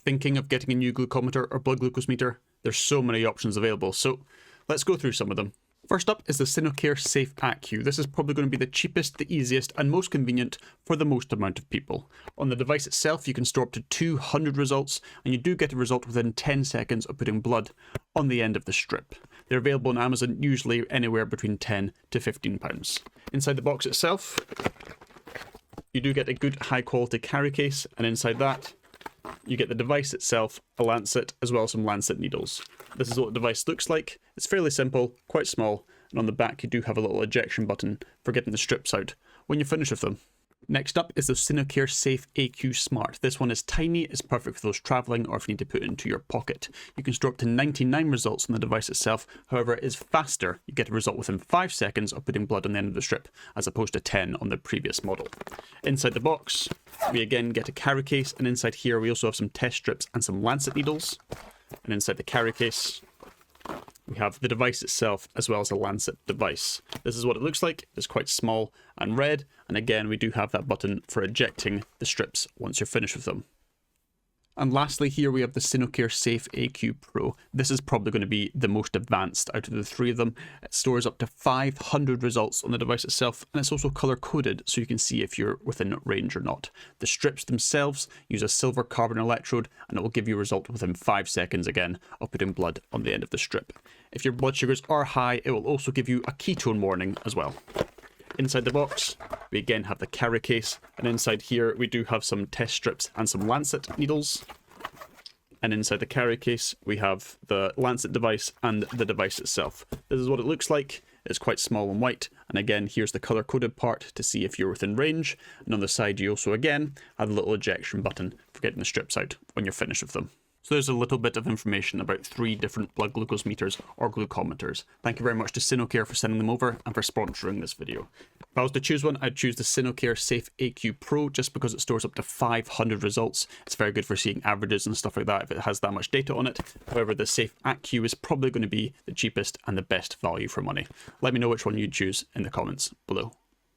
thinking of getting a new glucometer or blood glucose meter, there's so many options available, so let's go through some of them. First up is the Sinocare Safe AQ. This is probably going to be the cheapest, the easiest, and most convenient for the most amount of people. On the device itself, you can store up to 200 results, and you do get a result within 10 seconds of putting blood on the end of the strip. They're available on Amazon, usually anywhere between £10 to £15. Inside the box itself, you do get a good high quality carry case, and inside that, you get the device itself, a lancet, as well as some lancet needles. This is what the device looks like. It's fairly simple, quite small, and on the back you do have a little ejection button for getting the strips out when you're finished with them. Next up is the Sinocare Safe AQ Smart. This one is tiny, it's perfect for those travelling or if you need to put it into your pocket. You can store up to 99 results on the device itself, however it is faster. You get a result within 5 seconds of putting blood on the end of the strip, as opposed to 10 on the previous model. Inside the box, we again get a carry case, and inside here we also have some test strips and some lancet needles. And inside the carry case, we have the device itself as well as a lancet device. This is what it looks like. It's quite small and red, and again we do have that button for ejecting the strips once you're finished with them. And lastly, here we have the Sinocare Safe AQ Pro. This is probably going to be the most advanced out of the three of them. It stores up to 500 results on the device itself, and it's also color coded so you can see if you're within range or not. The strips themselves use a silver carbon electrode, and it will give you a result within 5 seconds again of putting blood on the end of the strip. If your blood sugars are high, it will also give you a ketone warning as well. Inside the box, we again have the carry case, and inside here we do have some test strips and some lancet needles. And inside the carry case, we have the lancet device and the device itself. This is what it looks like. It's quite small and white, and again here's the color coded part to see if you're within range, and on the side you also again have a little ejection button for getting the strips out when you're finished with them. So there's a little bit of information about 3 different blood glucose meters or glucometers. Thank you very much to Sinocare for sending them over and for sponsoring this video. If I was to choose one, I'd choose the Sinocare Safe AQ Pro just because it stores up to 500 results. It's very good for seeing averages and stuff like that if it has that much data on it. However, the Safe AQ is probably going to be the cheapest and the best value for money. Let me know which one you'd choose in the comments below.